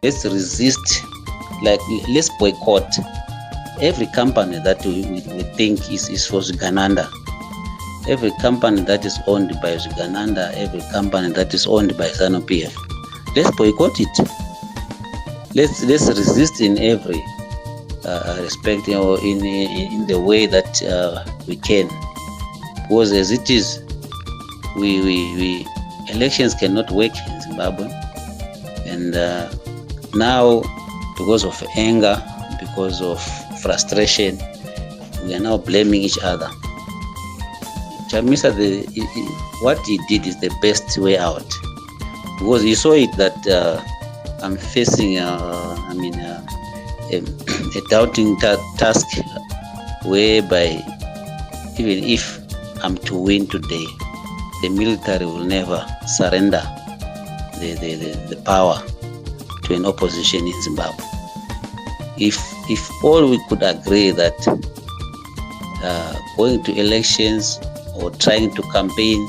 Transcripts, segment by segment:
let's resist, like let's boycott every company that we think is for Uganda. Every company that is owned by Uganda, every company that is owned by ZANU-PF, let's boycott it. Let's resist in every respect, or in the way that we can, because as it is, we elections cannot work in Zimbabwe, and now because of anger, because of frustration, we are now blaming each other. Chamisa, what he did is the best way out, because he saw it that I'm facing a doubting task, whereby even if I'm to win today, the military will never surrender the power to an opposition in Zimbabwe. If all we could agree that going to elections or trying to campaign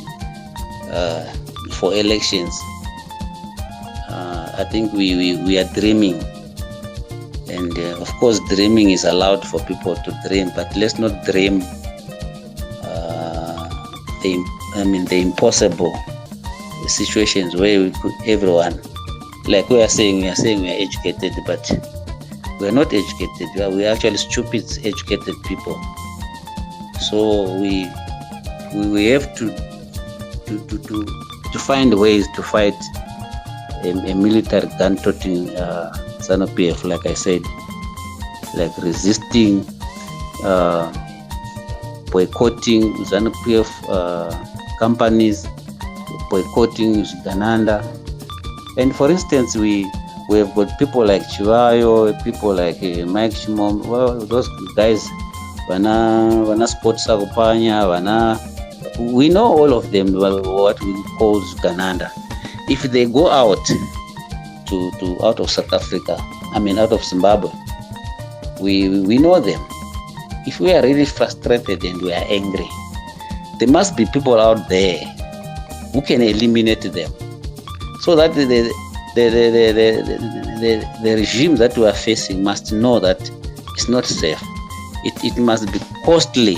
for elections, I think we are dreaming. And of course, dreaming is allowed for people to dream, but let's not dream the impossible situations where we could, everyone, like we are saying we are educated, but we are not educated. We are actually stupid, educated people. So we have to find ways to fight a military gun-toting ZANU-PF, like I said, like resisting, boycotting ZANU-PF companies, boycotting Uganda. And for instance, we have got people like Chivhayo, people like Mike Shimom. Well, those guys, wana sports sakupanya, we know all of them, what we call Uganda. If they go out out of South Africa, out of Zimbabwe, we know them. If we are really frustrated and we are angry, there must be people out there who can eliminate them, so that the regime that we are facing must know that it's not safe. It must be costly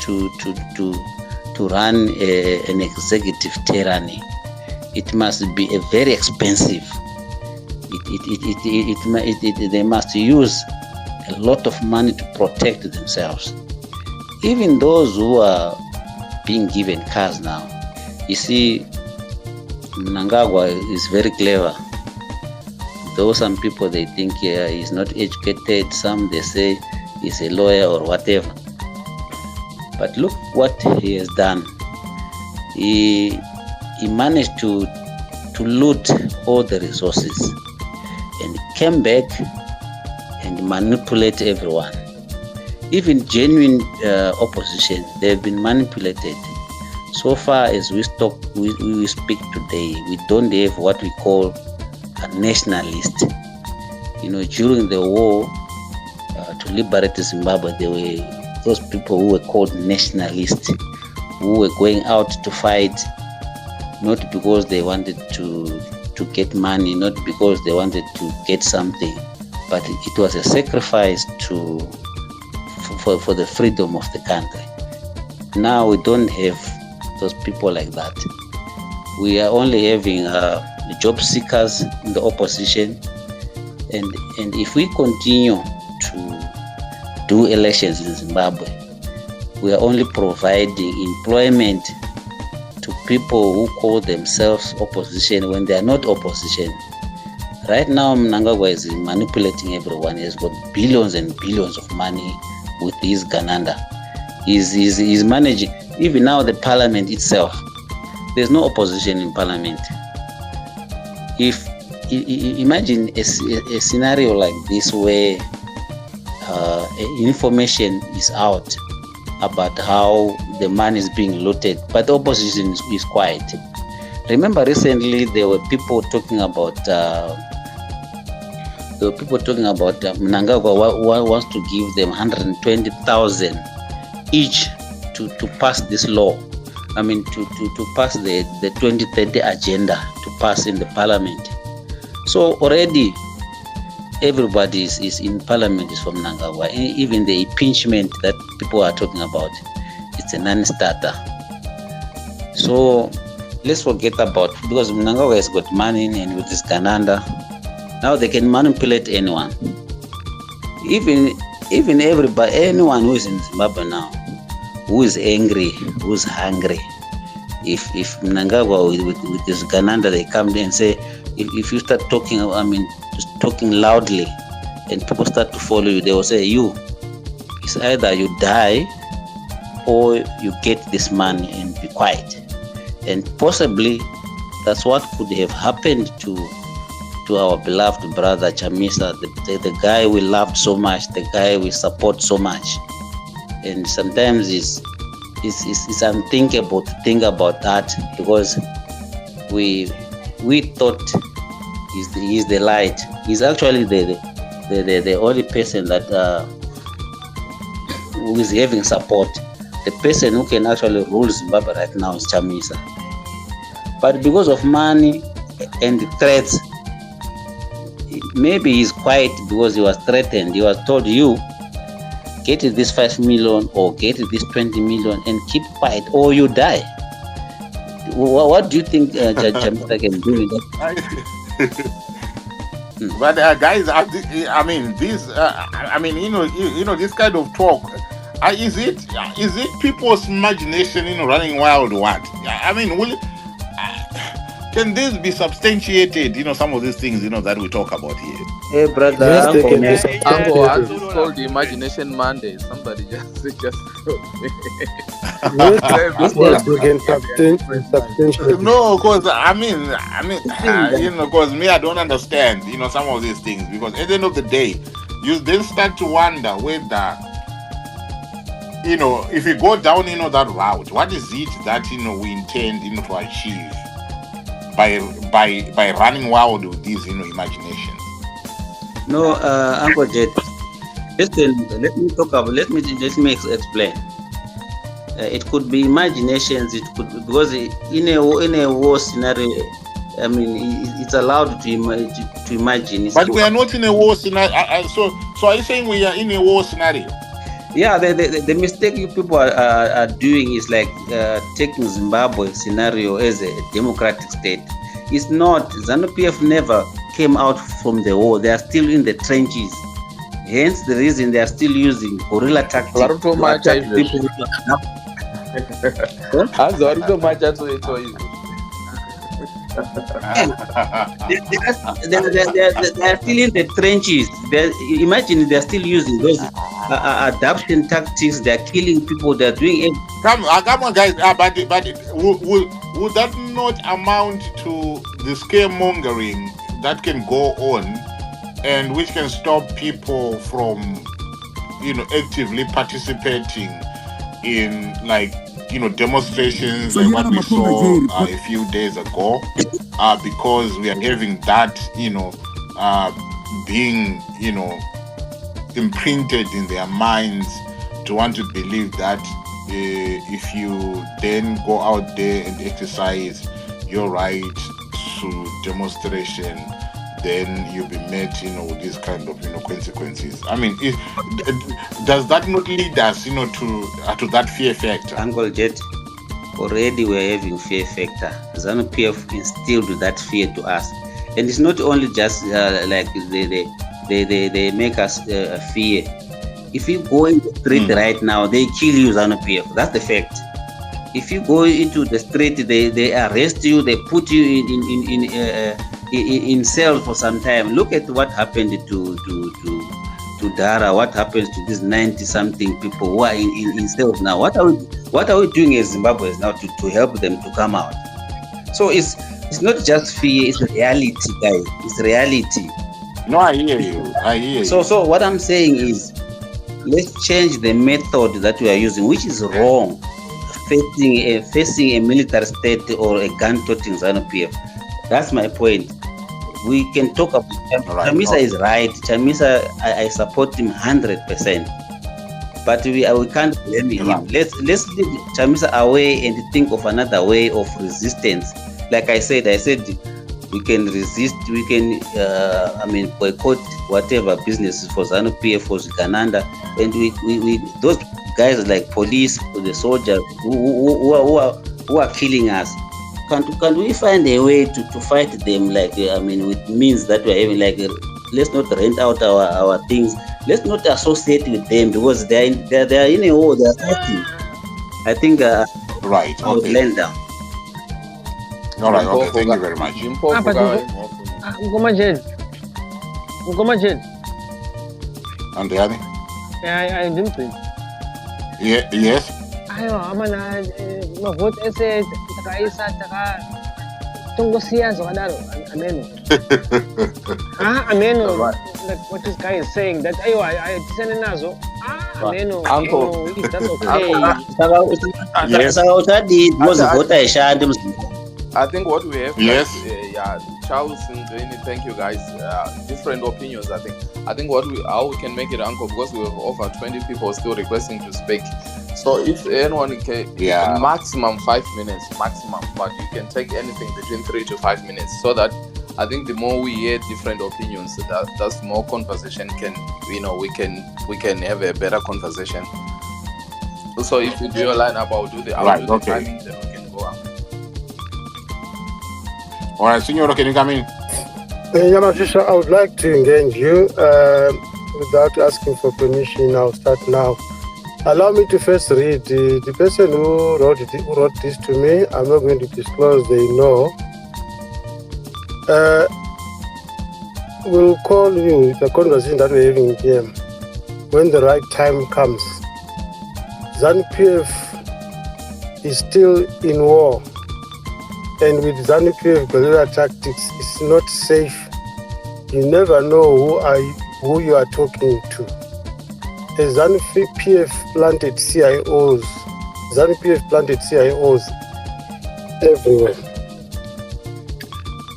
to run an executive tyranny. It must be a very expensive. They must use a lot of money to protect themselves. Even those who are being given cars now, you see, Mnangagwa is very clever. Though some people, they think he's not educated, some they say he's a lawyer or whatever. But look what he has done. He managed to loot all the resources and came back and manipulate everyone. Even genuine opposition, they've been manipulated. So far as we speak today, we don't have what we call a nationalist. During the war to liberate Zimbabwe, there were those people who were called nationalists, who were going out to fight, not because they wanted to get money, not because they wanted to get something, but it was a sacrifice for the freedom of the country. Now we don't have those people like that. We are only having job seekers in the opposition, and if we continue to do elections in Zimbabwe, we are only providing employment to people who call themselves opposition when they are not opposition. Right now, Mnangagwa is manipulating everyone. He has got billions and billions of money with his Gananda. He's managing, even now, the parliament itself. There's no opposition in parliament. Imagine a scenario like this where information is out about how the money is being looted, but the opposition is quiet. Remember, recently there were people talking about Mnangagwa wants to give them 120,000 each to pass this law. To pass the 2030 agenda to pass in the parliament. So already everybody is in parliament is from Mnangagwa. Even the impeachment that people are talking about, it's a non-starter. So let's forget about, because Mnangagwa has got money, and with this Gananda, now they can manipulate anyone. Even everybody, anyone who is in Zimbabwe now, who is angry, who is hungry, if Mnangagwa with this Gananda, they come there and say, if you start talking, just talking loudly, and people start to follow you, they will say, it's either you die or you get this money and be quiet. And possibly that's what could have happened to our beloved brother Chamisa, the guy we loved so much, the guy we support so much. And sometimes it's unthinkable to think about that, because we thought he's the light. He's actually the only person that who is having support. The person who can actually rule Zimbabwe right now is Chamisa. But because of money and the threats, maybe he's quiet because he was threatened. He was told, you get this 5 million or get this 20 million and keep quiet or you die. What do you think Chamisa can do with that? But guys, this kind of talk, is it people's imagination, running wild or what? Can this be substantiated? Some of these things, that we talk about here. Hey, brother, Yes, they can be It's substantiated. called the Imagination Monday. Somebody just told me. Yes, they can substantiate. No, because because me, I don't understand, some of these things, because at the end of the day, you then start to wonder whether, if you go down, that route, what is it that we intend, to achieve by running wild with these, imaginations? No, Uncle Jet. Listen, let me explain. It could be imaginations. It could, because in a war scenario, it's allowed to imagine. But we are not in a war scenario. So are you saying we are in a war scenario? Yeah, the mistake you people are doing is like taking Zimbabwe scenario as a democratic state. It's not. ZANU-PF never came out from the war. They are still in the trenches. Hence the reason they are still using guerrilla tactics to attack people. They are still in the trenches. Imagine they are still using those adaptation tactics. They are killing people. They are doing it. Come on, guys. But would that not amount to the scaremongering that can go on, and which can stop people from, actively participating in, demonstrations like what we saw a few days ago, because we are having that, being, imprinted in their minds to want to believe that if you then go out there and exercise your right to demonstration, then you'll be met, with these kind of, consequences. Does that not lead us, to that fear factor? Uncle Jet, already we're having fear factor. ZANU-PF instilled that fear to us, and it's not only just like they make us fear. If you go in the street right now, they kill you, ZANU-PF. That's the fact. If you go into the street, they arrest you, they put you in cell for some time. Look at what happened to Dara. What happens to these 90-something people who are in cells now? What are we doing as Zimbabweans now to help them to come out? So it's not just fear; it's reality, guys. It's reality. No, I hear you. So what I'm saying is, let's change the method that we are using, which is wrong. Facing a military state or a gun-toting ZANU-PF. That's my point. We can talk about Chamisa is right. Chamisa, I support him 100%. But we can't blame him. Let's leave Chamisa away and think of another way of resistance. Like I said, we can resist, we can boycott whatever businesses for ZANU-PF, for Zigananda, and we those guys like police, the soldiers who are killing us. Can we find a way to fight them, like with means that we are having, like let's not rent out our things, let's not associate with them, because they are in a war, they are fighting. I think Right. I would Okay. land down. All right. Okay. Thank you very much. Ngoma Jed. And the other? I didn't. Yes. Ayo, amana vote ese takaisa taka tungo siasa kadaro ameno. Ameno. Right. Like what this guy is saying, that ayo I tisane nazo. Ameno. Uncle. That's okay. Yes, I think what we have, Yes. Charles and Dwayne, thank you guys. Different opinions, I think how we can make it, Uncle, because we have over 20 people still requesting to speak. So if anyone can, maximum 5 minutes, maximum, but you can take anything between 3 to 5 minutes, so that I think the more we hear different opinions, that's more conversation can, we can have a better conversation. So if you do your lineup, I'll do the timing, then we can go on. All right, Signora, can you come in? Yamashisha, I would like to engage you without asking for permission. I'll start now. Allow me to first read. The person who wrote this to me, I'm not going to disclose, they know. We'll call you, the conversation that we're having here, when the right time comes. ZANU-PF is still in war. And with ZANU-PF guerrilla tactics, it's not safe. You never know who you are talking to. As ZANU-PF planted CIOs, everywhere.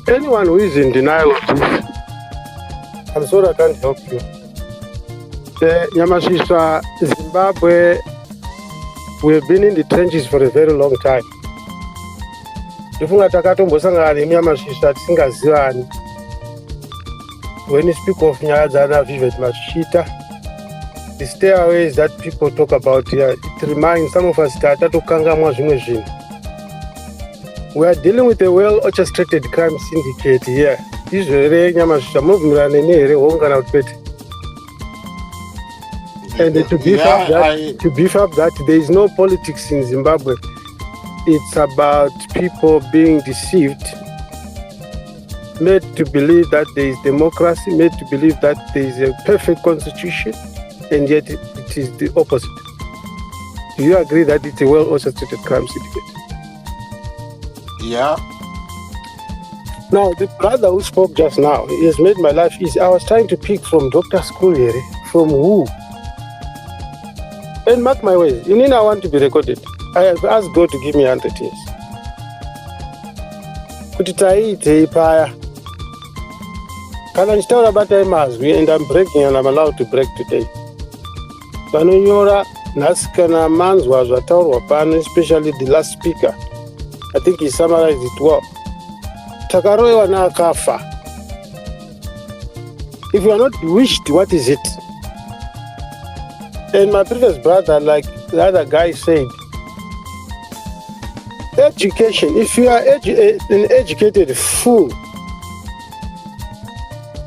Anyone who is in denial of this, I'm sorry I can't help you. Yamashisha, Zimbabwe, we've been in the trenches for a very long time. When you speak of Nyadzana Vivet Machita, the stairways that people talk about here, it reminds some of us that we are dealing with a well-orchestrated crime syndicate here. And to beef up that, there is no politics in Zimbabwe. It's about people being deceived, made to believe that there is democracy, made to believe that there is a perfect constitution, and yet it is the opposite. Do you agree that it's a well-orchestrated crime syndicate? Yeah. Now, the brother who spoke just now, he has made my life easy. I was trying to pick from Dr. Schoolieri, from who? And mark my words, you need I want to be recorded. I have asked God to give me 100 years. Kuti taite paya. Kana nchitaura bata emazwi, and I'm breaking and I'm allowed to break today. Vanonyora nasikana manzwa zvataurwa pano, especially the last speaker. I think he summarized it well. Takaroewa na akafa. If you are not wished, what is it? And my previous brother, like the other guy said, education, if you are an educated fool,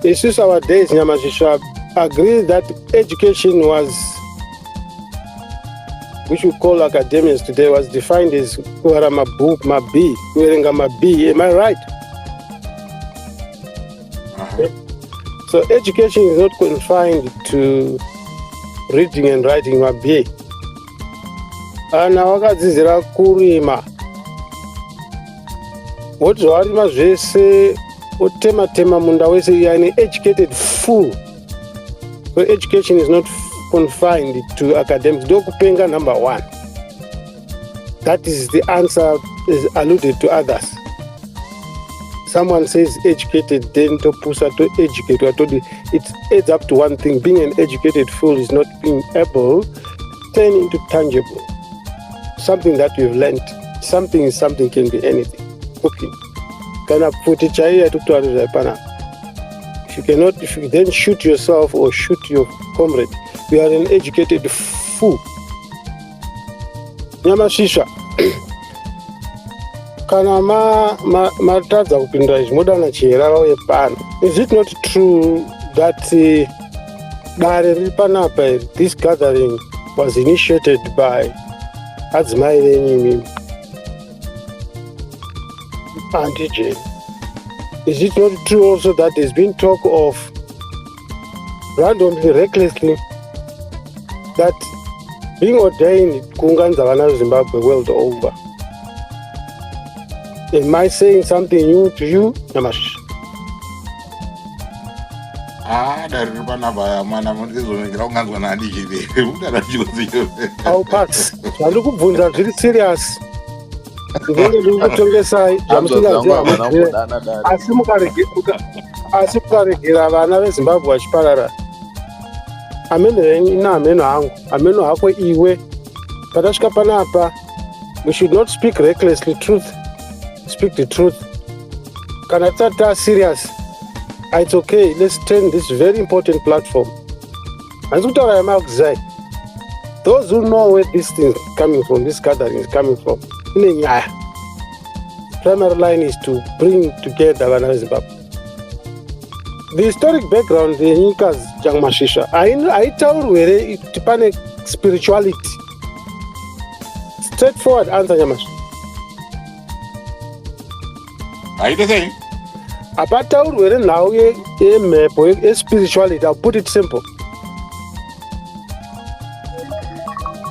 it's just our days, Nyamazisha, agree that education was, which we call academics today, was defined as Kuharamabu Mabi, Kuharamabi. Am I right? So education is not confined to reading and writing Mabi. Ana wakadzizira kurima. Wodzwarima zvese otema munda wese, you are an educated fool. So education is not confined to academics. Dokupenga number one. That is the answer is alluded to others. Someone says educated, then to pusa to educate. I told you it adds up to one thing. Being an educated fool is not being able to turn into tangible. Something that you've learned. Something can be anything. Cooking. kana pfuti chaiyo yatokutaura zvaipana. If you then shoot yourself or shoot your comrade, you are an educated fool. Nyamashisha. Kana matadza kupindura izvi modana chiyerara uye pano. Is it not true that dare riri panapa, this gathering was initiated by adzimai venyu anti-Jane? Is it not true also that there's been talk of randomly, recklessly, that being ordained kuunganidza vana veZimbabwe world over? Am I saying something new to you, Nyamashi? I'll pass. Ndiri kubvunza zviri serious. Ndenge ndiri kutongesai asi mukaregera vana veZimbabwe vachiparara. Ameno henyu ina ameno hangu, ameno hako iwe. Patasvika panapa, we should not speak recklessly. Speak the truth. Kana tisati serious, it's okay. Let's turn this very important platform. Handisi kutaura yamakuzai. Those who know where this thing is coming from, this gathering is coming from, primary line is to bring together vana veZimbabwe. The historic background yenyika Chamisa haitaurwi here kuti pane spirituality. Straightforward answer, Nyamashi. Haitei. Hapataurwi here nhau yemhepo yespirituality. I'll put it simple.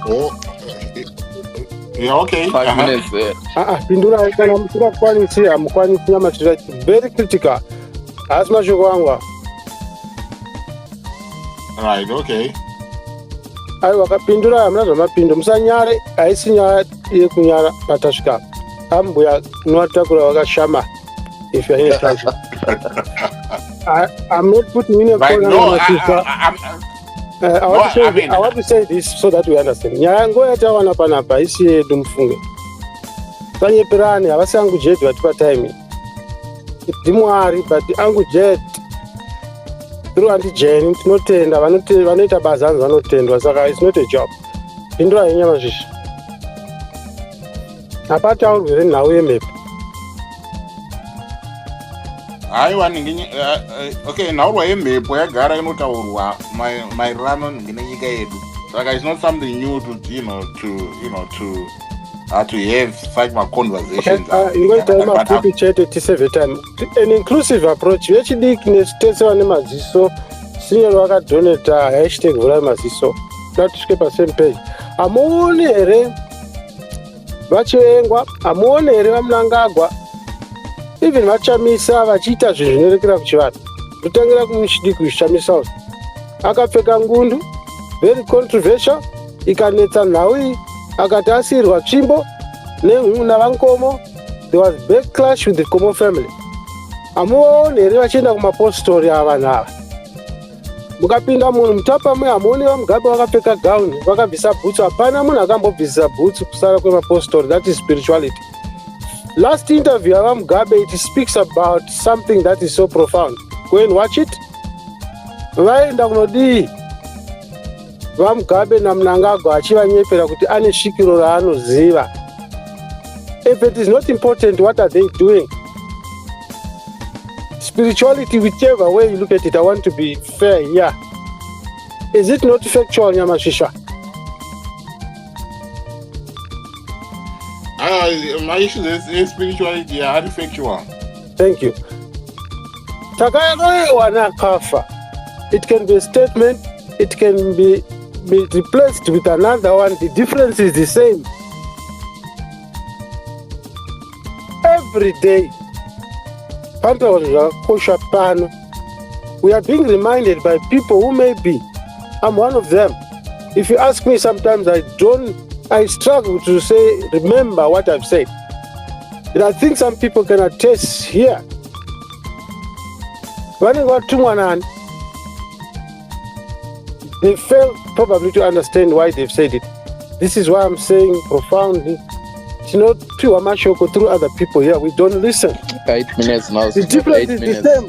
Oh, yeah, okay. 5 minutes there. Pindura kana musingakwanisi hamukwanisi, Nyamashi. Very critical. Asi mashoko angu. Right, okay. Aiwa, kapindura hamuna zvamapindo. Musanyare, haisi nyaya yekunyara patasvika. Ambuya nowatakura wakashama. If you're in a structure. I'm not putting in a corner. No, I want to say this so that we understand. Nyaya ngoyatawana panapa isi yedu mufunge. Panyeperani havasi angu jet vatipa time. Ndimwari but angu jet. Through anti-Jane tinotenda vanoita bazanzi vanotendwa, saka it's not a job. Pindura yenyamazvisha. Hapataurwi here nhau yemhepo. Aiwa okay, nhaurwa yemhepo yagara inotaurwa maererano nenyika yedu. Saka it's not something new to have such conversations. An inclusive approach. Vechidiki netese vane maziso sinyero vakadoneta hashtag vurai maziso. Natisvike pasame page. Hamuoni here vachiengwa, hamuoni here vamunangagwa, even vachamisa vachiita zvinhu zvinorekera kuchivanhu. Kutangira kumuchidiki Chamisa akapfeka ngundu, very controversial, ikanetsa nhau iyi, akati asiyirwa tsvimbo navankomo. There was backlash with the Komo family. Hamuoni here vachienda kumapostori avanhu ava. Mukapinda munhu mutapamwe hamuoni vaMugabe vakapfeka gauni vakabvisa bhutsu. Hapana munhu akambobvisisa bhutsu kusara kwemapostori. That is spirituality. Last interview yavaMugabe, it speaks about something that is so profound. Go and watch it. Vaenda kunodii vaMugabe naMnangagwa achivanyepera kuti ane svikiro raanoziva. If it is not important, what are they doing? Spirituality, whichever way you look at it, I want to be fair here. Is it not factual, Nyamashisha? My issue is spirituality, are factual. Thank you. Takayagoyewana kafa. It can be a statement, it can be replaced with another one. The difference is the same. Every day, we are being reminded by people who may be. I'm one of them. If you ask me, sometimes I struggle to say, remember what I've said. And I think some people can attest here. They fail probably to understand why they've said it. This is why I'm saying profoundly, tinopiwa mashoko through other people here. We don't listen. 8 minutes now. The difference is the same.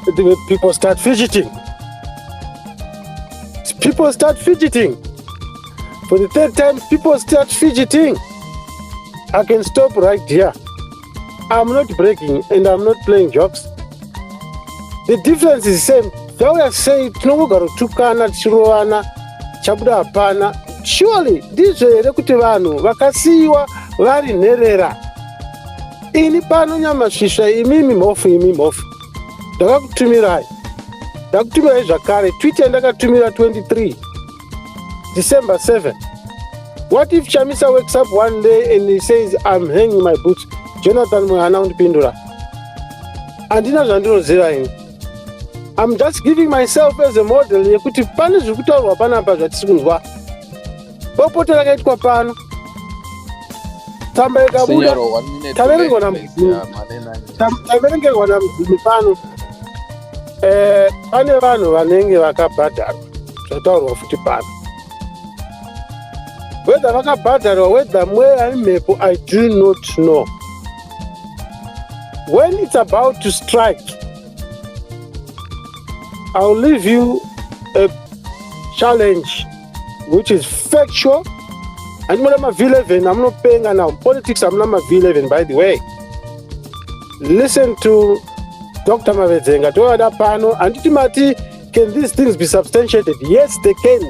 The people start fidgeting. People start fidgeting. For the third time, people start fidgeting. I can stop right here. I'm not breaking and I'm not playing jokes. The difference is the same. They say, tinongogara tichirovana, chabuda hapana. Surely, ndizvo here kuti vanhu vakasiyiwa vari nherera. Ini pano nyamasvisva imi mhofu. Ndakakutumirai zvakare. Tweet yandakatumira 23 December 7. What if Chamisa wakes up one day and he says, I'm hanging my boots? Jonathan Muhana undipindura. Andina zvandinoziva ini. I'm just giving myself as a model yekuti pane zviri kutaurwa panapa zvatisi kunzwa. Popoto rakaitwa pano. Tsamba ikabuda. Taverengerwa namudzimi pano. Pane vanhu vanenge vakabhadharwa zvataurwa futi pano. Whether vakabhadharwa, whether mweya imhepo, I do not know. When it's about to strike, I'll leave you a challenge which is factual. And I'm not V11, I'm not paying now. Politics, I'm not V11, by the way. Listen to Dr. Mavedzenga, and ultimately, can these things be substantiated? Yes, they can.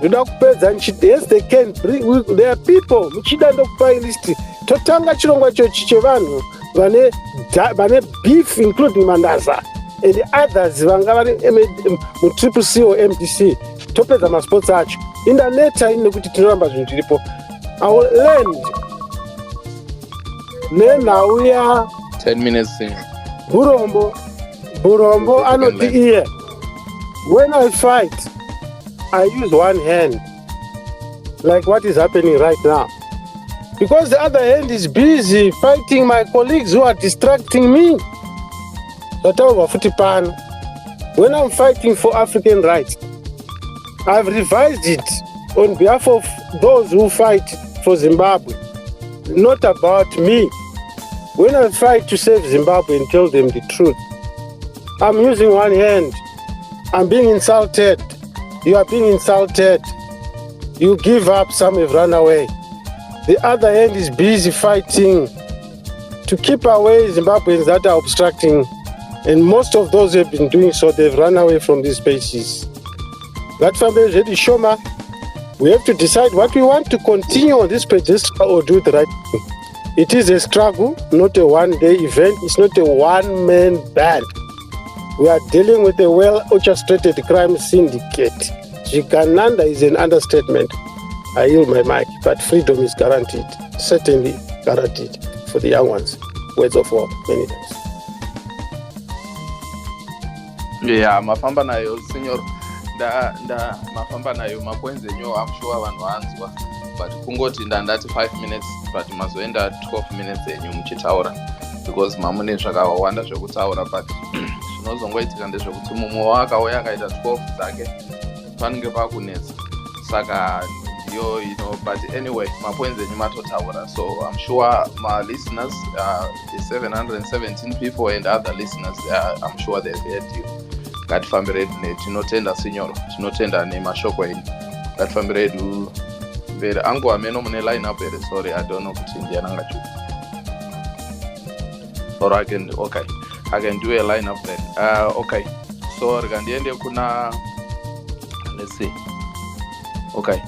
Yes, they can. There are people, totanga chirongwa chevanhu vane beef, including Mandaza, and the others vanga vari triple C or MDC. Topedza masports acho. Indaneta nekuti tinoramba zvinhu zviripo. I will end nenhau ya 10 minutes. Burombo anoti iye. When I fight, I use one hand, like what is happening right now. Because the other hand is busy fighting my colleagues who are distracting me. When I'm fighting for African rights, I've revised it on behalf of those who fight for Zimbabwe, not about me. When I fight to save Zimbabwe and tell them the truth, I'm using one hand. I'm being insulted. You are being insulted. You give up, some have run away. The other hand is busy fighting to keep away Zimbabweans that are obstructing. And most of those who have been doing so, they've run away from these spaces. That family is ready, Shoma. We have to decide what we want to continue on this pedestal or do the right thing. It is a struggle, not a one-day event. It's not a one-man band. We are dealing with a well-orchestrated crime syndicate. Jikananda is an understatement. I yield my mic, but freedom is guaranteed, certainly guaranteed for the young ones. Words of war, many thanks. Yeah, mafamba nayo, senor. Da mafamba nayo makwenze nyo, I'm sure vanhu vanzwa. But kungoti ndandati 5 minutes, but mazoenda 12 minutes enyu muchitaura. Because mamune zvakawanda zvekutaura, but zvinozongoitika ndezvekuti mumwe wakauya akaita 12 dzake panenge pakunetsa. Saka yo, but anyway, makwenze enyu matotaura. So I'm sure my listeners, the 717 people and other listeners, I'm sure they've heard you. Ngatifambire tinotenda signoro, tinotenda nemashoko enyu. Ngatifambire mberi angu ameno mune line up here. Sorry, I don't know kuti ndiana ngachu. Or I can do a line up then. Okay. So rikandiende kuna, let's see. Okay.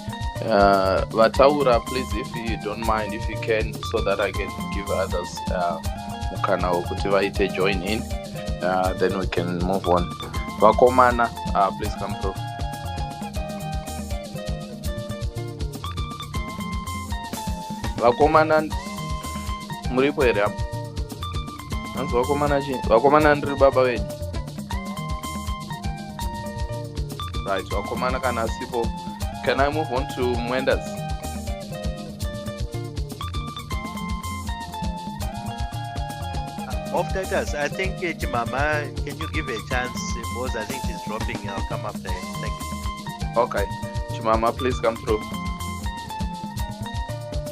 Vataura, please, if you don't mind, if you can, so that I can give others mukana wokuti vaite join in. Then we can move on. Vakomana, please come through. Vakomana muripo here apo. Anzi vakomana chini? Vakomana ndiri baba wenyu. Right, vakomana kana sipo. Can I move on to Mwendas? Off titles, I think Mama, can you give a chance? Because I think she's dropping. I'll come up there. Thank you. Okay. Chimama, please come through.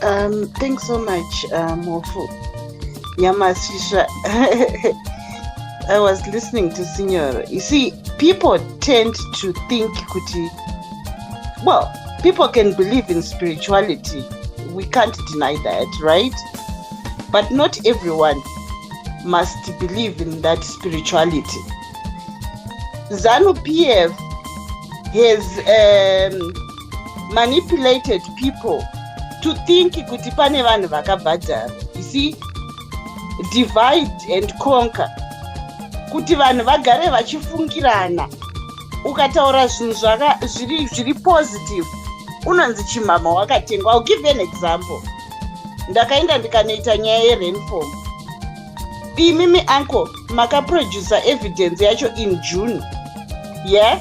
Thanks so much, Mofu. Yamasisha. I was listening to Signor. You see, people tend to think kuti. Well, people can believe in spirituality. We can't deny that, right? But not everyone must believe in that spirituality. ZANU-PF has manipulated people to think kuti pane vanhu vakabhadhara. You see, divide and conquer. Kuti vanhu vagare vachifungirana. Ukataura zvinhu zviri positive, unonzi chimama wakatengwa. I'll give an example. Ndakaenda ndikanoita nyaya yerainform. Mimi uncle makaproducer evidence yacho in June. Yeah?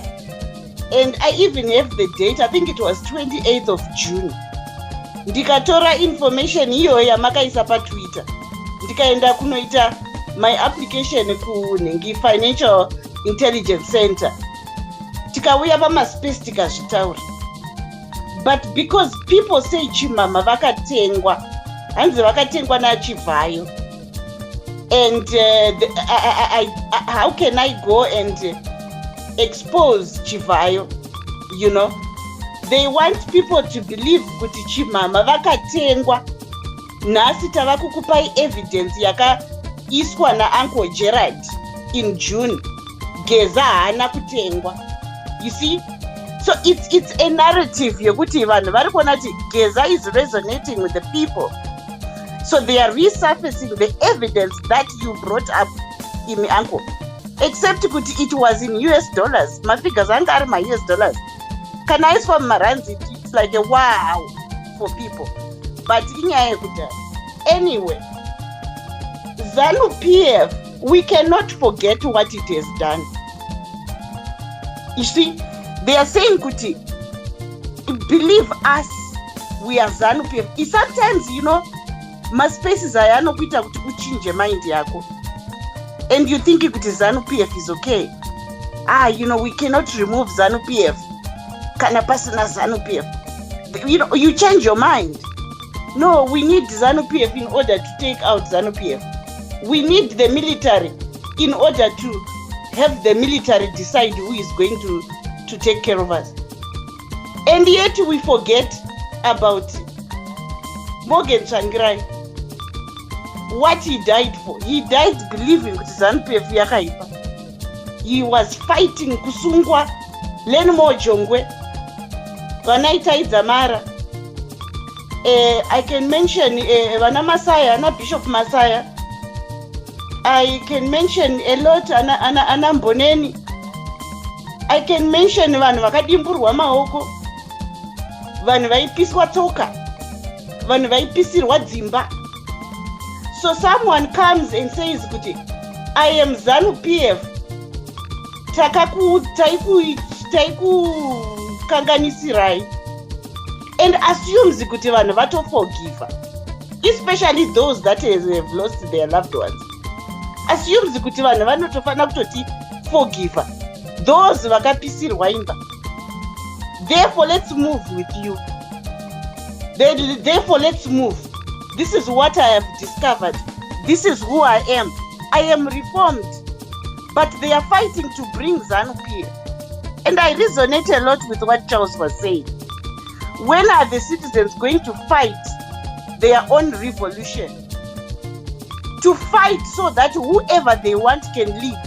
And I even have the date. I think it was 28th of June. Ndikatora information iyoyo yamakaisa paTwitter. Ndikaenda kunoita my application kunengi Financial Intelligence Center. Tikauya pamaspace tikazvitaura. But because people say chimama vakatengwa, hanzi vakatengwa na Chivhayo. And how can I go and expose Chivhayo? You know, they want people to believe kuti chimama vakatengwa. Nasi tavakukupai evidence yakaiswa na Uncle Gerard in June. Geza hana kutengwa. You see? So it's a narrative yokuti vanhu vari kuona kuti Geza is resonating with the people. So they are resurfacing the evidence that you brought up in the uncle. Except kuti it was in US dollars. My figures aren't my US dollars. Can I from Maranzi? It's like a wow for people. But anyway, ZANU-PF, we cannot forget what it has done. You see, they are saying kuti, believe us, we are ZANU-PF. Sometimes, you know, my spaces are anokuita kuti uchinje mind yako. And you think kuti ZANU-PF is okay. You know, we cannot remove ZANU-PF. Kana pasina ZANU-PF. You know, you change your mind. No, we need ZANU-PF in order to take out ZANU-PF. We need the military in order to have the military decide who is going to take care of us. And yet we forget about Morgan Tsvangirai. What he died for. He died believing that ZANU-PF yakaipa. He was fighting kusungwa Lenmo Jongwe. Vanaita Idzamara. I can mention Vana Masaya, Ana Bishop Masaya. I can mention a lot Ana Mboneni. I can mention vanhu vakadimburwa maoko. Vanhu vaipiswa tsoka. Vanhu vaipisirwa dzimba. So someone comes and says kuti, I am ZANU-PF. Taiku kanganisirai. And assumes kuti vanhu vato forgive. Especially those that have lost their loved ones. Assumes kuti vanhu vanotofana kutoti forgive. Those vakapisirwa imba. Therefore, let's move with you. Therefore, let's move. This is what I have discovered. This is who I am. I am reformed. But they are fighting to bring ZANU-PF. And I resonate a lot with what Charles was saying. When are the citizens going to fight their own revolution? To fight so that whoever they want can lead.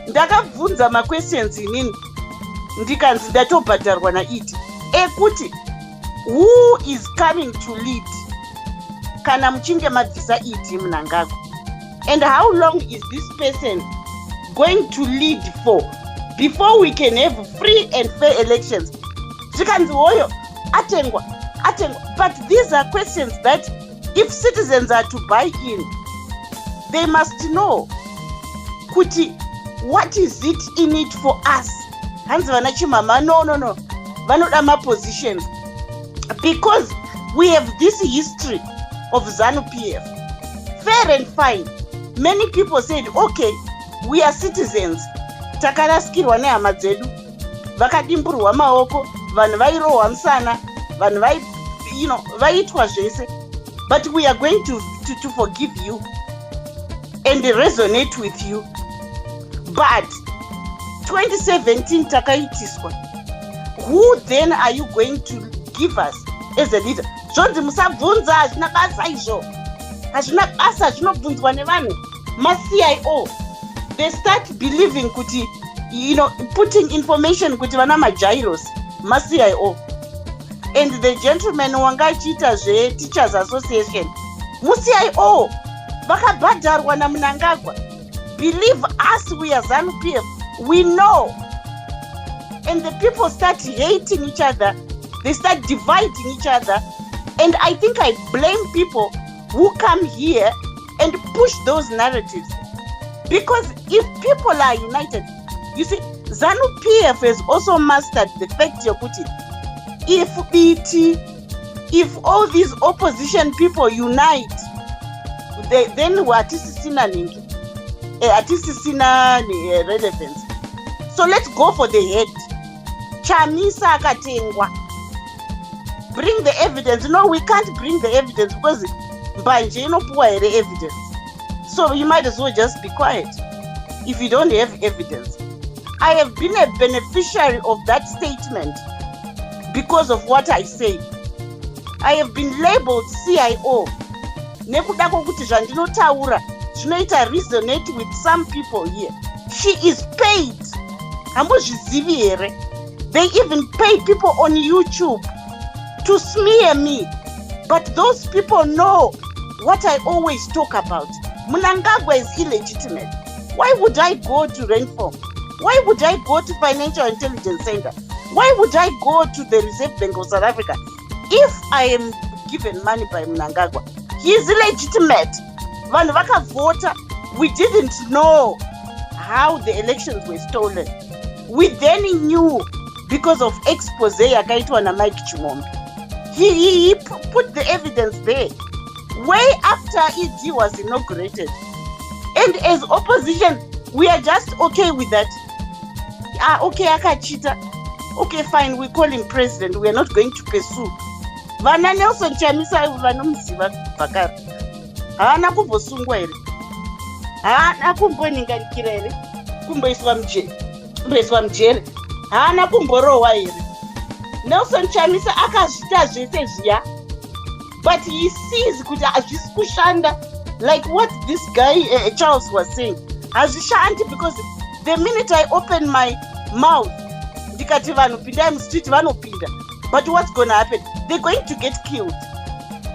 Ndakabvunza ma questions inini ndikanzi ndatobhadharwa naiti ekuti who is coming to lead kana muchinge mabvisa iti munangagwa, and how long is this person going to lead for before we can have free and fair elections? Zikanzi hoyo atengwa. But these are questions that if citizens are to buy in, they must know kuti what is it in it for us? Hanzi vanachimama, no. Vanoda ma positions. Because we have this history of ZANU-PF. Fair and fine. Many people said, okay, we are citizens. Takaraskirwa nehama dzedu. Vakadimburwa maoko. Vanhu vairohwa musana. Vanhu vaitwa zvese, but we are going to forgive you and resonate with you. But 2017 takaitiswa. Who then are you going to give us as a leader? Zvonzi musabvunza, hazvina basa izvo. Hazvina basa zvinobvunzwa nevanhu. Ma-CIO, they start believing kuti, putting information kuti vana majairos, ma-CIO. And the gentleman wanga achiita zve-Teachers Association, mu-CIO, vakabhadharwa naMnangagwa. Believe us, we are ZANU-PF, we know. And the people start hating each other. They start dividing each other. And I think I blame people who come here and push those narratives. Because if people are united, you see, ZANU-PF has also mastered the fact you're putting. If all these opposition people unite, then we atisisina relevance. So let's go for the head. Chamisa akatengwa. Bring the evidence. No, we can't bring the evidence because mbanje inopuwa here evidence. So you might as well just be quiet if you don't have evidence. I have been a beneficiary of that statement because of what I say. I have been labeled CIO. Nekuda kokuti zvandinotaura zvinoita resonate with some people here. She is paid. Hamuzvizivi here. They even pay people on YouTube to smear me. But those people know what I always talk about. Mnangagwa is illegitimate. Why would I go to Renform? Why would I go to Financial Intelligence Center? Why would I go to the Reserve Bank of South Africa if I am given money by Mnangagwa? He is illegitimate. Vanhu vakavota. We didn't know how the elections were stolen. We then knew because of expose yakaitwa na Mike Chimombe. He put the evidence there way after ED was inaugurated. And as opposition, we are just okay with that. Okay, akachita. Okay, fine, we call him president. We are not going to pursue. Vana Nelson Chamisa vanomuziva vakara. Haana kumbosungwa here. Haana kumboningarikira here. Kumboiswa mujere. Haana kumborohwa here. Nelson Chamisa akazvita zvese zviya. But he sees kuti hazvisi kushanda, like what this guy Charles was saying. Hazvishandi because the minute I open my mouth, ndikati vanhu pindai mustreet vanopinda. But what's going to happen? They're going to get killed.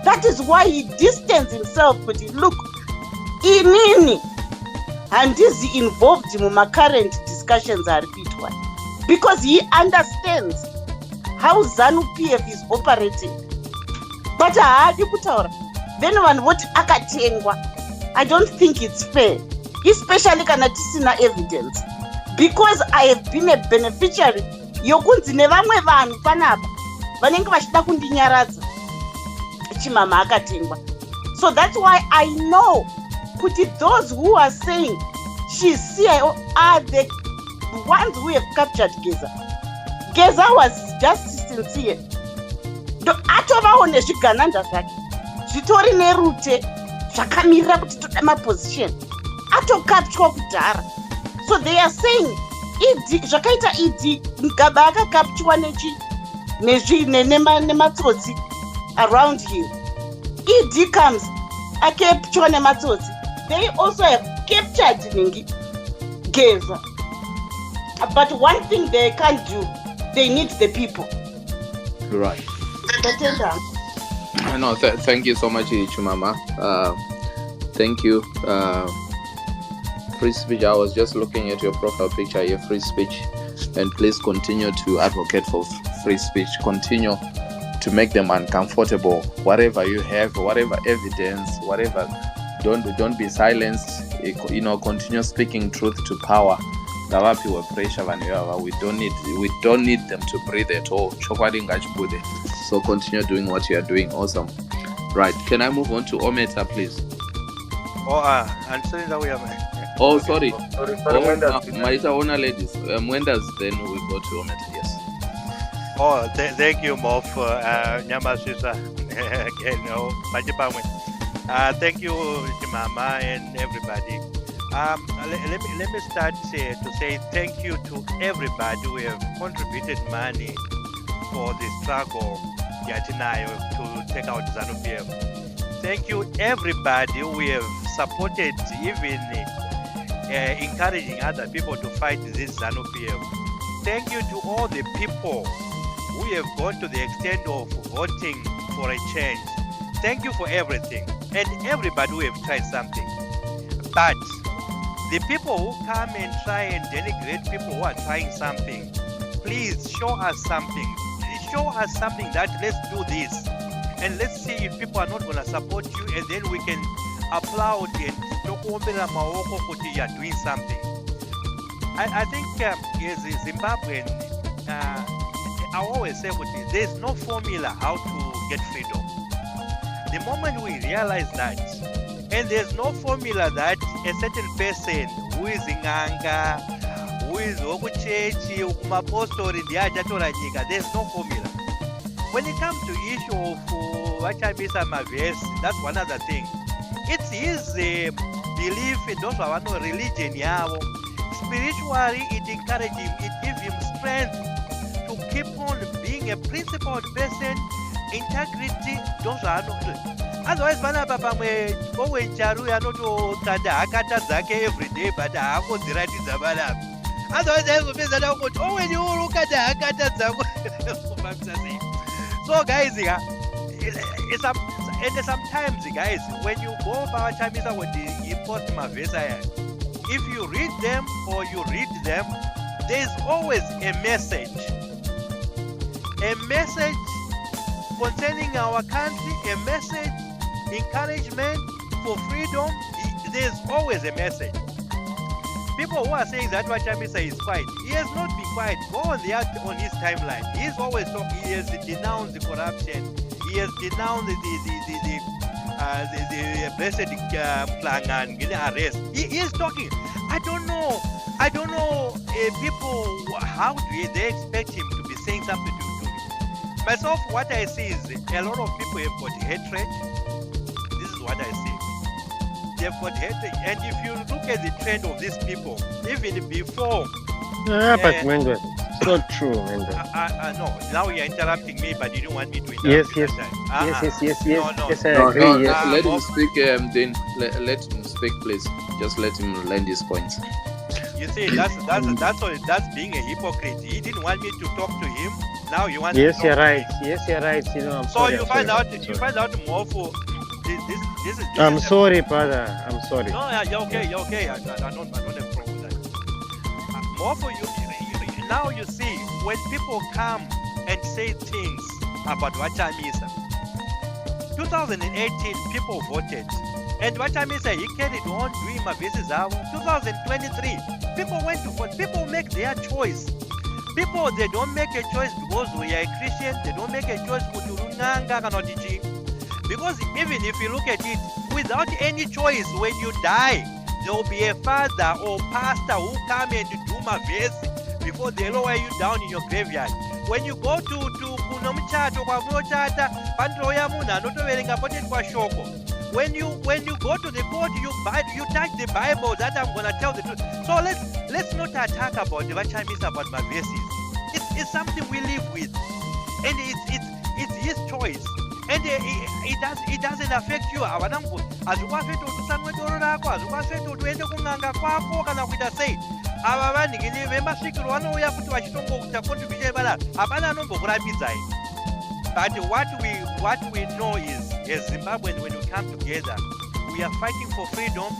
That is why he distanced himself. But look, inini handizi involved in my current discussions are repeatwa because he understands how ZANU-PF is operating. But haadi kutaura. Then vanhu voti akatengwa. I don't think it's fair, especially kana tisina evidence, because I have been a beneficiary yokunzi nevamwe vanhu panapa vanenge vachida kundinyaradza Chimama akatengwa. So that's why I know kuti those who are saying she's CIO are the ones who have captured Geza. Geza was just sincere. Atovawo nezvigananda zvake zvitori nerute zvakamirira kuti toda maposition atokapchwa kudhara. So they are saying zvakaita ED Mugaba akakapchwa nematsotsi around him. ED comes akapchwa nematsotsi. They also have captured Geza. But one thing they can't do, they need the people. Right. No, thank you so much, Chimama. Thank you. Free speech. I was just looking at your profile picture here, free speech. And please continue to advocate for free speech. Continue to make them uncomfortable. Whatever you have, whatever evidence, whatever, don't be silenced. Continue speaking truth to power. We don't need them to breathe at all. So continue doing what you are doing. Awesome. Right. Can I move on to Ometa, please? Oh, sorry. Maita Ona ladies. Wendas, then we go to Ometa. Yes. Oh, thank you, Mof. Nyamasisa. Again, Pachipamwe. Thank you, Chimama and everybody. Let me start to say thank you to everybody who have contributed money for the struggle Yatinayo to take out ZANU-PF. Thank you everybody who have supported, even encouraging other people to fight this ZANU-PF. Thank you to all the people who have gone to the extent of voting for a change. Thank you for everything, and everybody who have tried something. But the people who come and try and denigrate people who are trying something, please show us something. Show us something that let's do this. And let's see if people are not going to support you, and then we can applaud and talk you're doing something. I think as a Zimbabwean, I always say there's no formula how to get freedom. The moment we realize that, and there's no formula that a certain person who is in anger, who is Okuchechi, Ukumapostori, there's no formula. When it comes to issue of Chamisa Maves, that's one other thing. It's his belief in those who are no religion. Spiritually, it encourages him, it gives him strength to keep on being a principled person, integrity, those are not. Otherwise, when Charu are not Akata Zake every day, but I have the right to Zabala. Otherwise, I will be that when you look at the Akata Zake. So, guys, and sometimes, guys, when you go about Chamisa, when they import Mavesa, if you read them or you read them, there's always a message. A message concerning our country, a message, encouragement for freedom. There's always a message. People who are saying that Chamisa is quiet, he has not been quiet. Go on his timeline. He's always talking. He has denounced the corruption. He has denounced the blessed Klangan arrest. He is talking. I don't know. People, how do they expect him to be saying something to me? Myself, what I see is a lot of people have got hatred. This is what I see. They've got hatred, and if you look at the trend of these people, even before. But Mendo, it's not true, Mendo. No, now you're interrupting me, but you don't want me to interrupt. Yes. Yes, I agree. Let him speak, then let him speak, please. Just let him land his points. You see, that's being a hypocrite. He didn't want me to talk to him. Now you want. Yes, to you're talk right. Yes, you're right. I'm so sorry. You find out more for this is. I'm sorry, brother. I'm sorry. No, you're okay. I don't have a problem with that. More for you. Now you see when people come and say things about Chamisa. 2018, people voted, and Chamisa he carried on doing Mavesis. 2023, people went to vote. People make their choice. People, they don't make a choice because we are Christian. They don't make a choice because even if you look at it, without any choice, when you die, there will be a father or pastor who come and do Mavesi before they lower you down in your graveyard. When you go to Kunomchato, when you go to the court, you touch the Bible that I'm gonna tell the truth. So let's not attack about the Chamisa about Mavesi. It's something we live with, and it's his choice. And it doesn't affect you. As you want to do something, as you want to enter Kunganga Kwako, and with a say, our remember secret one way up to a strong contribution. But what we know is, as Zimbabwean, when we come together, we are fighting for freedom.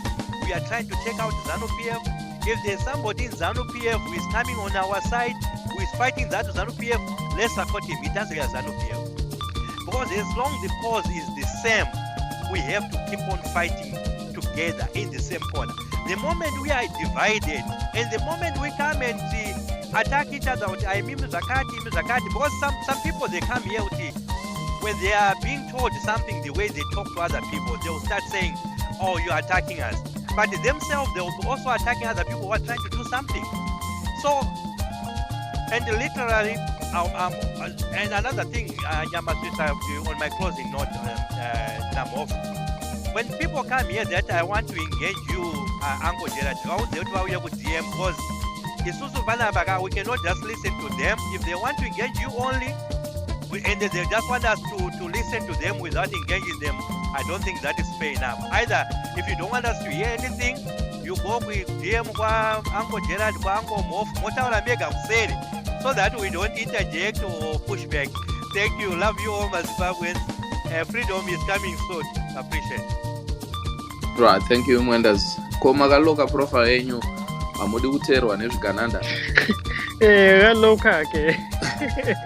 We are trying to take out ZANU-PF. If there's somebody in ZANU-PF who is coming on our side, who is fighting that ZANU-PF, let's support him. It doesn't get ZANU-PF. Because as long as the cause is the same, we have to keep on fighting together in the same corner. The moment we are divided, and the moment we come and attack each other, because some people, they come here when they are being told something the way they talk to other people, they will start saying, oh, you are attacking us. But themselves, they will also attacking other people who are trying to do something. So, and literally, and another thing, Chamisa, on my closing note, Namof, when people come here that I want to engage you, Uncle Gerard, DM, because we cannot just listen to them. If they want to engage you only, and they just want us to listen to them without engaging them, I don't think that is fair enough. Either if you don't want us to hear anything, you go with DM Uncle Gerard, Uncle Mof, so that we don't interject or push back. Thank you. Love you all, my Zimbabweans. Freedom is coming soon. Appreciate it. Right, thank you, Mwendas. Komagaloka profile yenyu amudi kuterwa nezvigananda.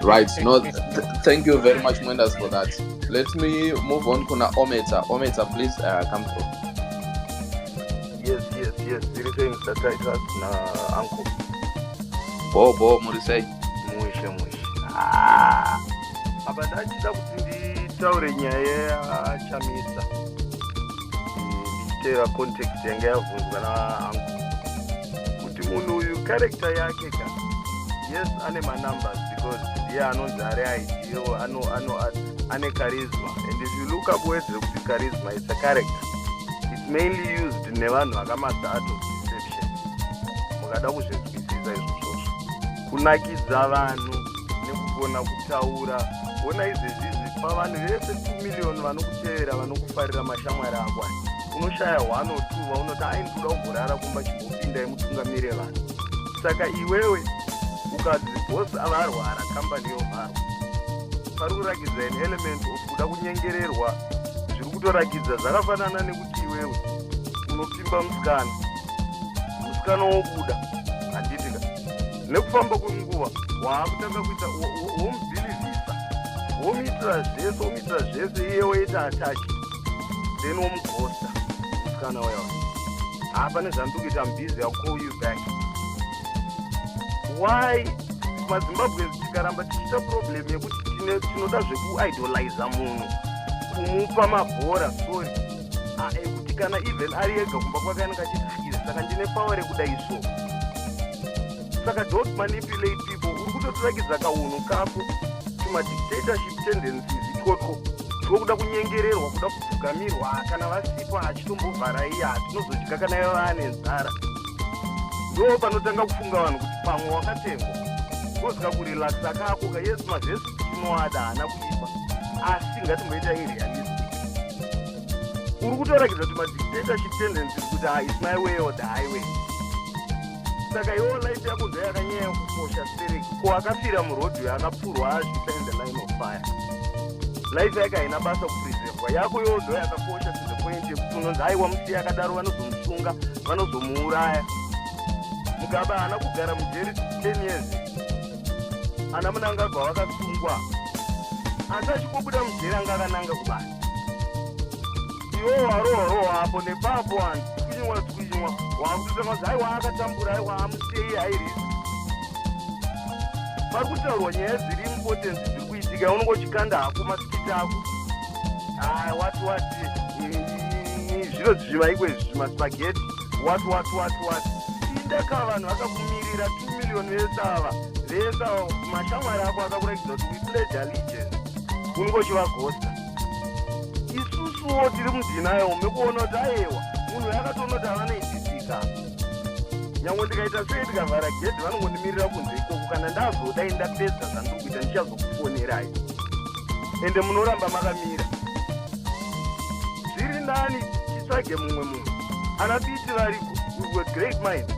Right, no, thank you very much, Mwendas, for that. Let me move on kuna Ometa. Ometa, please come through. Yes. Very thanks that I have na uncle. Bo, murisei. Mushe. Apa ndachida kuti nditaure nyaya ya Chamisa. Ndichitera context yanga yabvunzwa na uncle. Kuti munhu uyu character yake ka. Yes, ane ma numbers because anonzi ari ideal, ane charisma. And if you look up words kuti charisma, it's a character. It's mainly used nevanhu vakamasta art of deception. Mukada kuzvinzwisisa izvozvo. Kunakidza vanhu nekugona kutaura. Ona izvezvi pavanhu vese 2 million vanokutevera vanokufarira mashamwari ako. Unoshaya 1 or 2 vaunoti ndinoda kumborara kumba chimbopinda mutungamirire vanhu. Saka iwewe ukazi boss avarwara company yovharwa. Pari kurakidza an element of kuda kunyengererwa. Zviri kutorakidza zvakafanana nekuti iwewe unopimba musikana wobuda handitika nekufamba kwenguva waakutanga kuita womubhilivhisa womuitira zvese iye woita atachi then womugosta musikana wayo hapane zvandikuita mubhizi I'll call you back. Why maZimbabweans tikaramba tichita problem yekuti tinoda zvekuidoliza munhu kumupa mabhora sorry ekuti kana even ari ega kumba kwakananga chitifikire saka ndine power rekudai so. Saka don't manipulate people. Uri kutotirakidza kaunhu kako tumadictatorship tendencies ikoko tinokuda kunyengererwa kuda kupfugamirwa kana vasipa achitombovhara iye hatinozodya kana ivo vaane nzara. Ndo panotanga kufunga vanhu kuti pamwe wakatengwa kozika kurelaxa kako ka yes mavhesi tinoada hana kuipa asi ngatimboita irealistic. Uri kutorakidza kuti madictatorship tendencies kuti it's my way or the highway. Saka iwo life yako ndo yakanyanya kukosha spirit ko akafira murodhi akapfurwa asvika in the line of fire. Life yake haina basa kupreservwa yako iwo ndo yakakosha to the point yekuti unonzi aiwa musiya akadaro vanozomusunga vanozomuuraya. Mugaba hana kugara mujeri 10 years. Ana munangagwa vakasungwa asi achikobuda mujeri anga akananga kubasa. Iwo haro hapo nepapo vanhu kunyimwa wakutotangazi aiwa akatambura aiwa amusei hairisi. Pari kutaurwa nyaya dziri important dziri kuitika unongochikanda hako masikiti ako wati zviro zvimaikwe zvimaspageti wati indaka vanhu vakakumirira 2 million vese ava mashamwari ako akakurakidza kuti we pledge allegiance unongochivagosta. Isusuwo tiri mudhinayo mekuona kuti aiwa munhu yakatoona kuti havanoitisika. Nyangwe ndikaita sei ndikavhara gedhi vanongondimirira kunze ikoko kana ndazodai ndapedza zvandiri kuita ndichazokufonerai ende munoramba makamira. Zviri nani titsvage mumwe munhu ana biti variko with a great mind.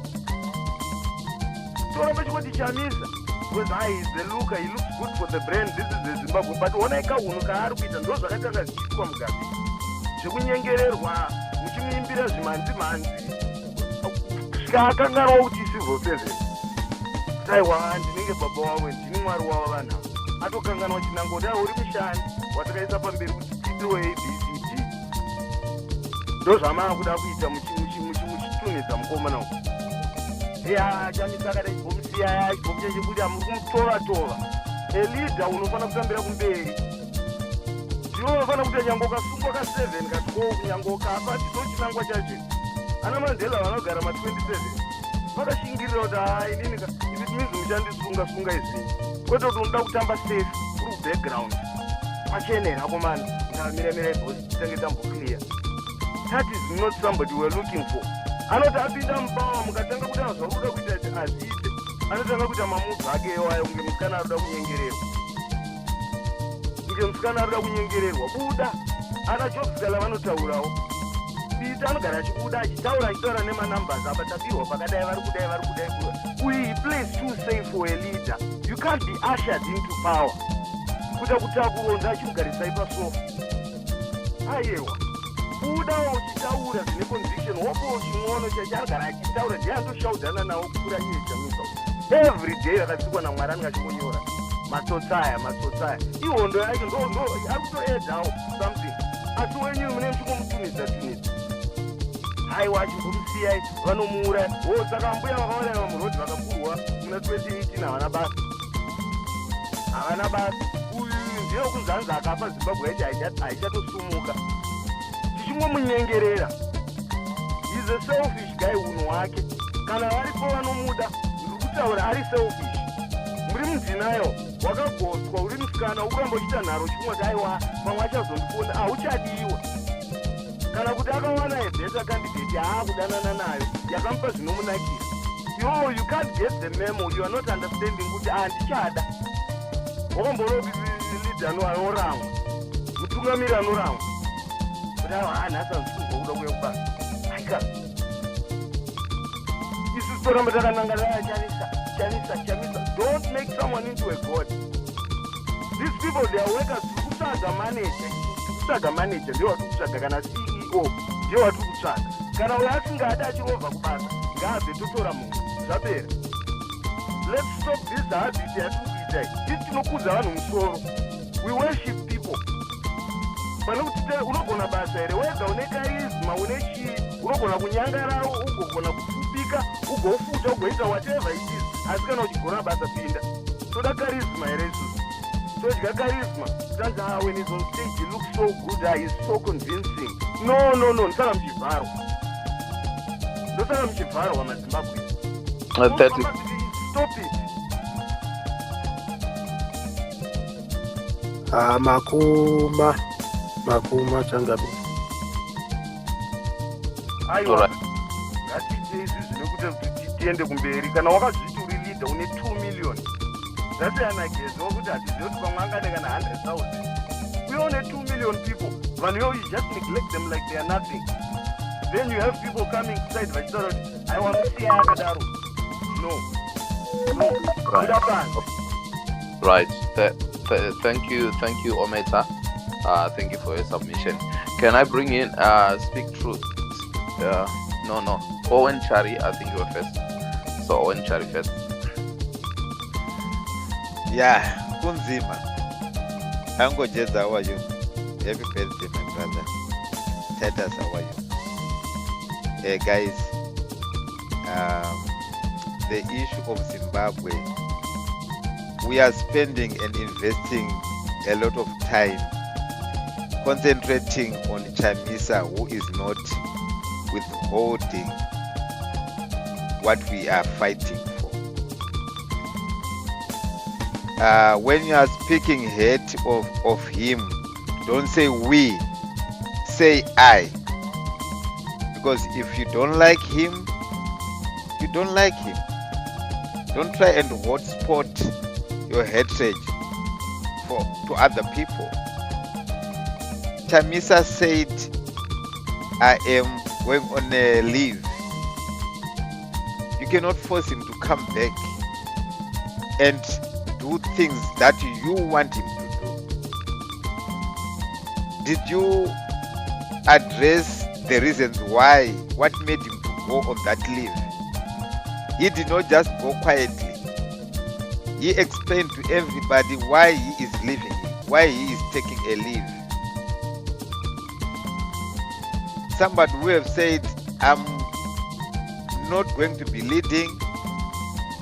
Toramba chikoti Chamisa because he's the looker, he looks good for the brand, this is the Zimbabwe, but ona ikaunhu kaari kuita ndo zvakatanga zviitwa mugabe zvekunyengererwa muchimuimbira zvimanzi kusvika akanganwa kuti civil service aiwa ndinenge baba wawe ndini mwari wavo vanhu atokanganwa chinangoti uri mushandi watakaisa pamberi kuti titiwe ABCD ndo zvamava kuda kuita muchitunhidza mukomana uku. Chamisa akadai chibomusiya chibomuchechekuti amuri kumutova elida unofanira kutambira kumberi. Ndiwo unofanira kuti nyange ukasungwa ka7 katiko kunyange ukafa tinochinangwa chacho. Ana Mandela vanogara ma27 vakashingirira kuti hai inini if it means muchandisunga sunga izvinji kwete kuti unoda kutamba safe uri background pachenera komana ndamiramira ibhosi titange tamboclear. That is not somebody we're looking for. Anoti apinda mubawa mukatanga kuti zvakuda kuita kuti azviite anotanga kuita mamuvhu ake iwayo kunge musikana aruda kunyengererwa buda ana jobskala vanotaurawo bita anogara achikuda achitaura nemanambers apa tabirwa pakadai vari kudai he plays too safe for a leader. You can't be ushered into power kuda kutakuronza achimugarisai pasofa aiyewa budawo uchitaura zvine conviction wopo chimwono chachagara achitaura ndiye andoshaudhana nawo kukura iye Chamisa every day akasikwa naMwari anenge achingonyora matsotsaya ihondo yacho ndo ari kutoedhawo something asi wenyu mune muchimutunidza haiwa achimbomusiyai vanomuuraya saka mbuya vakauraya vamurodi vakakurwa muna 2018 havana basa uyu ndiye kunzanza akafa Zimbabwe yacho haichatosumuka tichingommunyengerera. He's a selfish guy unhu wake kana varipo vanomuda ndiri kutaura ari selfish. Muri mudinayo wakagoswa uri musikana ukambochita nharo chimwe aiwa pamwe achazondifunda hauchadiwa kana kuti akawana ebeta candidate yaakudanana nayo yakamupa zvinomunakira. You can't get the memo. You are not understanding kuti handichada wakamboona kuti leader anorangwa mutungamiri anorangwa kuti nhasi andifunga kuda kuya kubasa aika isusu toramba takanangarira Chamisa. Don't make someone into a god. These people, they are workers kutsvaga manager ndiye wati kutsvaga kana CEO ndiye wati kutsvaga kana uyo asingadi achirova kubasa ngaabve totora munhu zvapera. Let's stop this habit yatiri kuita tisi tinokudza vanhu musoro. We worship people. Pane kuti unogona basa here wega une charisma une chii unogona kunyangara ugogona kupfupika ugofuta ugoita whatever it is asi kana uchigona basa pinda toda charisma here isusu todya charisma tanzi when he's on stage he looks so good he's so convincing. No ndosara muchivharwa maZimbabwe. Stop it. makuma changabi aiwa ngatiite izvi zvinokuti tiende kumberi. Kana wakazviti uri leader une 2 million zvasiyanagezwa kuti hatizivi kuti pamwe angane kana 100,000. We only 2 million people. Vanhu ivo you just neglect them like they are nothing. Then you have people coming side vachitaura kuti aiwa musiya akadaro. No. Right. Thank you Ometa. Thank you for your submission. Can I bring in Speak Truth? No. Owen Chari, I think you were first. So Owen Chari first. Yeah, kunzima. Ango Jeza, how are you? Happy birthday, my brother. Titus, how are you? Hey guys, the issue of Zimbabwe, we are spending and investing a lot of time concentrating on Chamisa, who is not withholding what we are fighting for. When you are speaking hate of him, don't say we, say I. Because if you don't like him, you don't like him. Don't try and hotspot your hatred to other people. Chamisa said, I am going on a leave. You cannot force him to come back and do things that you want him to do. Did you address the reasons why, what made him to go on that leave? He did not just go quietly. He explained to everybody why he is leaving, why he is taking a leave. Somebody who have said, I'm not going to be leading,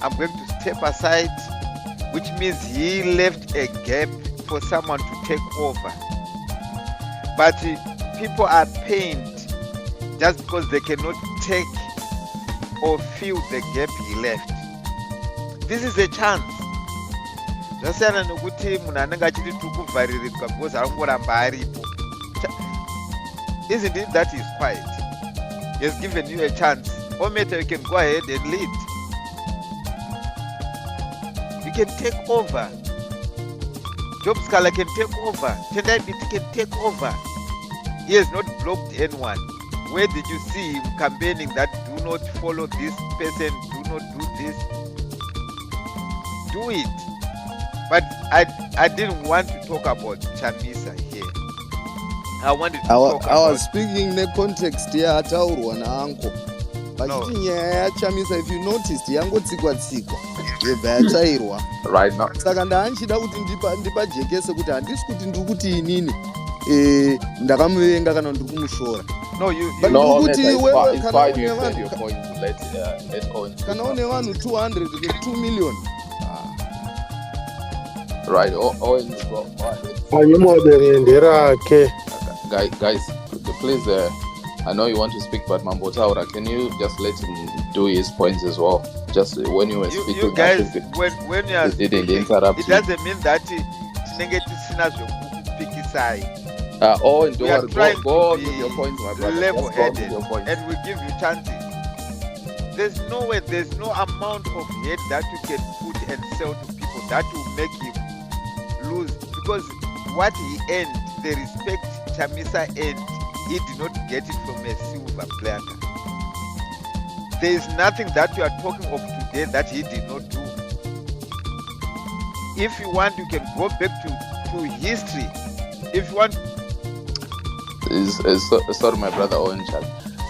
I'm going to step aside, which means he left a gap for someone to take over. But people are pained just because they cannot take or fill the gap he left. This is a chance. Zvasiyana nokuti munhu anenge achiti tiri kuvharirika because arongoramba aripo. Isn't it that he's quiet? He has given you a chance. Or maybe you can go ahead and lead. You can take over. Job Scala can take over. Tendai Biti can take over. He has not blocked anyone. Where did you see him campaigning that do not follow this person, do not do this? Do it. But I didn't want to talk about Chamisa here. I wanted to talk about... I was speaking in the context here at Uncle. But yeah, Chamisa, if you noticed, yangotsikwa-tsikwa. Yebva yatsvairwa. Right now. Saka ndaanchida kuti ndipajekese kuti handisi kuti ndiri kuti inini ndakamuvenga kana ndiri kumushora. No, you but no, it's fine. You said your point. Let Owen. Kana une vanhu 200 2 million. Right. Owen. Guys, please. I know you want to speak, but Mambo Taura, can you just let him do his points as well? Just when you were speaking, you guys, when you are speaking, interrupt it doesn't mean that Owen, go on with your points, my brother. Level-headed, and we give you chances. There's no way, there's no amount of hate that you can put and sell to people that will make him lose. Because what he earned, the respect Chamisa earned, he did not get it from a silver platter. There is nothing that you are talking of today that he did not do. If you want, you can go back to history. If you want... Sorry, my brother Owen.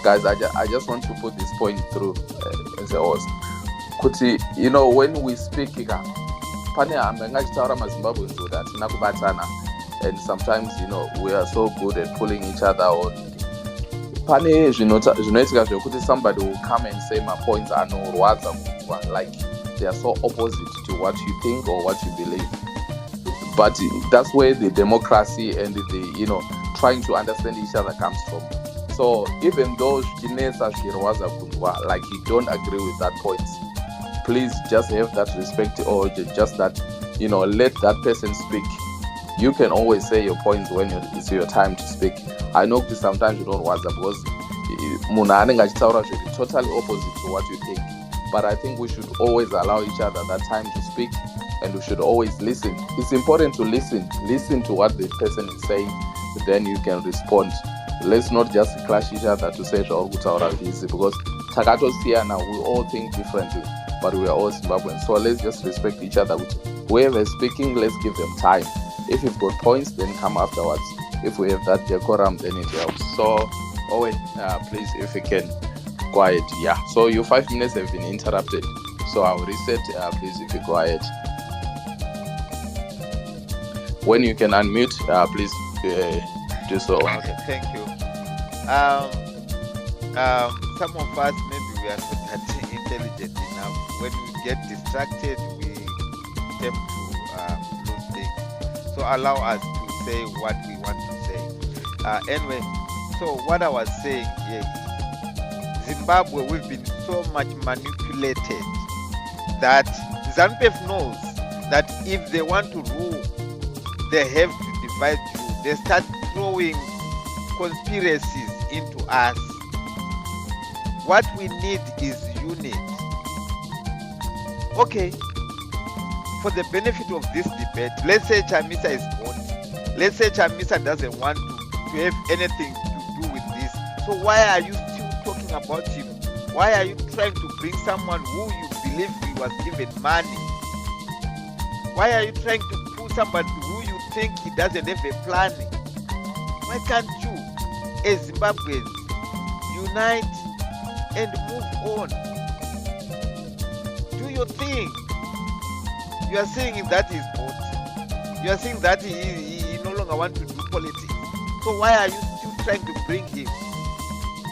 Guys, I just want to put this point through as a host. Kuti, you know, when we speak, and sometimes, you know, we are so good at pulling each other on. Somebody will come and say my points are no like they are so opposite to what you think or what you believe. But that's where the democracy and the, you know, trying to understand each other comes from. So even though like you don't agree with that point, please just have that respect, or just that, you know, let that person speak. You can always say your points when it's your time to speak. I know sometimes you don't want that because it's totally opposite to what you think. But I think we should always allow each other that time to speak, and we should always listen. It's important to listen to what the person is saying, then you can respond. Let's not just clash each other to say because Takato here now, we all think differently, but we are all Zimbabweans. So let's just respect each other. Whoever is speaking, let's give them time. If you've got points, then come afterwards. If we have that decorum, then it helps. So, Owen, please, if you can, quiet. Yeah. So your 5 minutes have been interrupted. So I'll reset. Please, if you quiet. When you can unmute, please do so. Okay, thank you. Some of us, maybe we are not that intelligent enough. When we get distracted, we tend to lose things. So allow us to say what we want to say. Anyway, so what I was saying here is Zimbabwe, we've been so much manipulated that ZANU-PF knows that if they want to rule, they have to divide you. They start throwing conspiracies into us. What we need is unity. Okay, for the benefit of this debate, let's say Chamisa is bought. Let's say Chamisa doesn't want to have anything to do with this. So why are you still talking about him? Why are you trying to bring someone who you believe he was given money? Why are you trying to pull somebody who you think he doesn't have a plan? Why can't you, as Zimbabweans, unite and move on? Do your thing. You are saying that he's bought. You are saying that he no longer wants to do politics. So why are you still trying to bring him?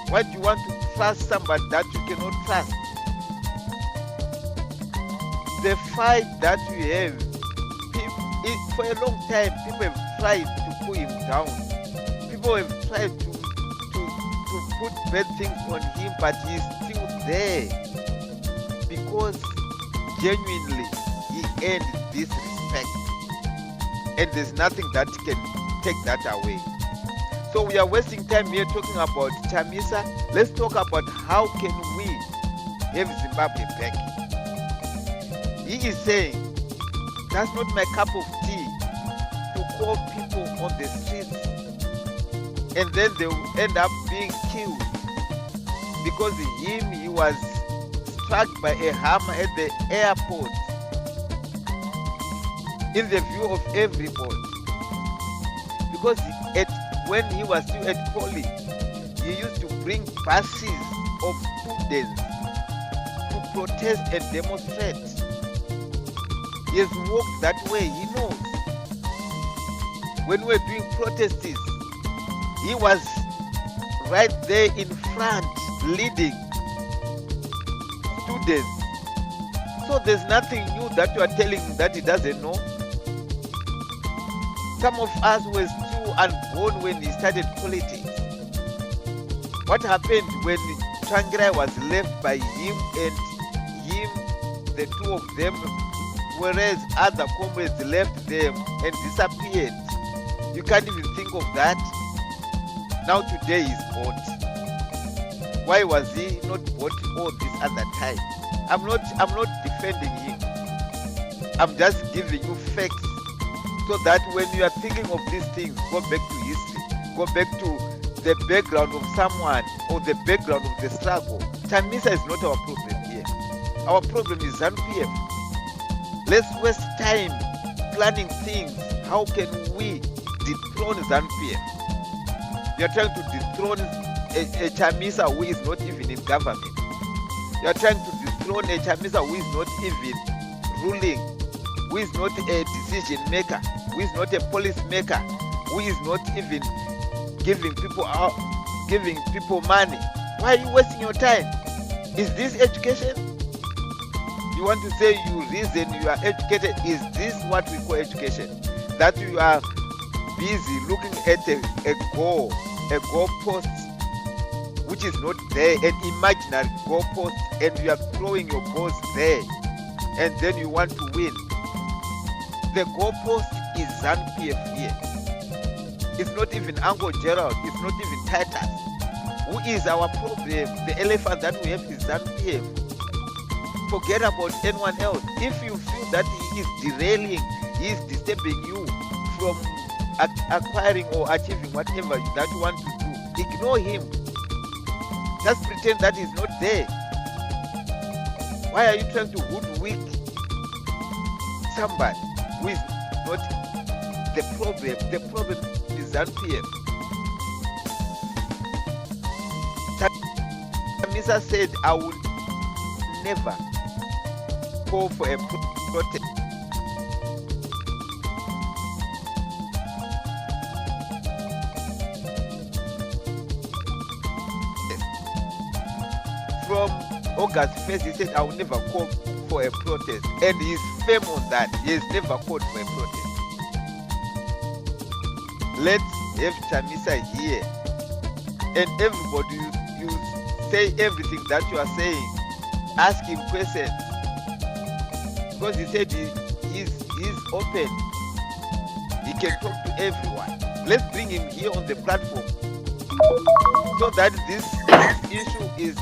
Why do you want to trust somebody that you cannot trust? The fight that you have, for a long time, people have tried to pull him down. People have tried to put bad things on him, but he's still there because genuinely he earned this respect, and there's nothing that can take that away. So we are wasting time here talking about Chamisa. Let's talk about how can we have Zimbabwe back. He is saying that's not my cup of tea to call people on the streets and then they will end up being killed because he was struck by a hammer at the airport in the view of everybody. Because when he was still at poly, he used to bring buses of students to protest and demonstrate. He has walked that way, he knows. When we were doing protests, he was right there in front, leading students. So there's nothing new that you are telling him that he doesn't know. Some of us were still unborn when he started politics. What happened when Tsvangirai was left by him and him, the two of them, whereas other comrades left them and disappeared? You can't even think of that. Now today he's bought. Why was he not bought all this other time? I'm not defending him. I'm just giving you facts so that when you are thinking of these things, go back to history, go back to the background of someone or the background of the struggle. Chamisa is not our problem here. Our problem is ZANU-PF. Let's waste time planning things. How can we dethrone ZANU-PF? You are trying to dethrone a Chamisa who is not even in government. You are trying to dethrone a Chamisa who is not even ruling, who is not a decision maker, who is not a policy maker, who is not even giving people money. Why are you wasting your time? Is this education? You want to say you reason you are educated? Is this what we call education? That you are busy looking at a goal post which is not there, an imaginary goal post, and you are throwing your balls there, and then you want to win. The goal post is ZANU-PF here. It's not even Ango Gerald, it's not even Titus. Who is our problem? The elephant that we have is ZANU-PF. Forget about anyone else. If you feel that he is derailing, he is disturbing you from acquiring or achieving whatever that you want to do, ignore him. Just pretend that he's not there. Why are you trying to hoodwink somebody who is not the problem? The problem is ZANU-PF. Chamisa said, I will never call for a protest. From August 1st, he said, I will never call for a protest. And he's firm on that. He has never called for a protest. Let's have Chamisa here. And everybody, you say everything that you are saying. Ask him questions. Because he said he's open. He can talk to everyone. Let's bring him here on the platform so that this issue is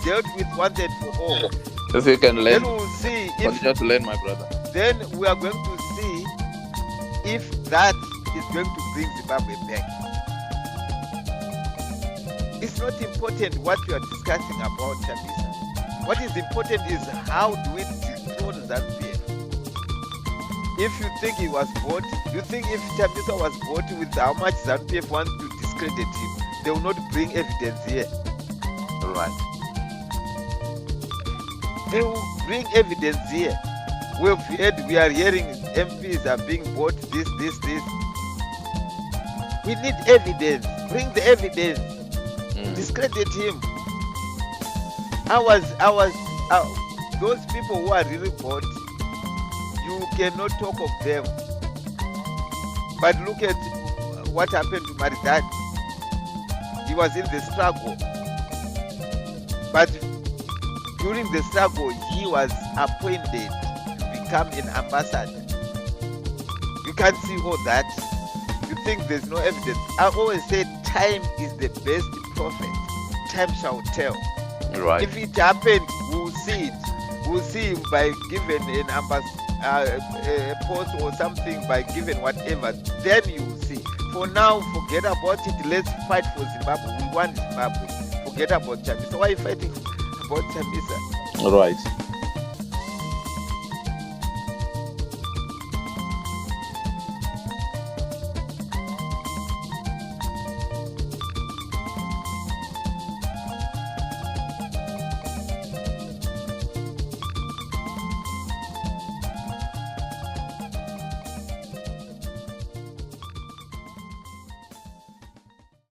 dealt with once and for all. If you can learn, then we'll see continue to learn, my brother. Then we are going to see if that is going to bring Zimbabwe back. It's not important what we are discussing about Chamisa. What is important is how do we dethrone ZANU-PF. If you think he was bought, you think if Chamisa was bought with how much ZANU-PF wants to discredit him, they will not bring evidence here. All right. They will bring evidence here. We are hearing MPs are being bought, this. We need evidence. Bring the evidence. Discredit him. Those people who are really bought, you cannot talk of them. But look at what happened to Maridad. He was in the struggle. But during the struggle, he was appointed to become an ambassador. You can't see all that. You think there's no evidence. I always say time is the best prophet. Time shall tell. Right. If it happened, we'll see it. We'll see him by giving an a post or something, by giving whatever. Then you will see. For now, forget about it. Let's fight for Zimbabwe. We want Zimbabwe. Forget about Chamisa. Why are you fighting about Chamisa? All right.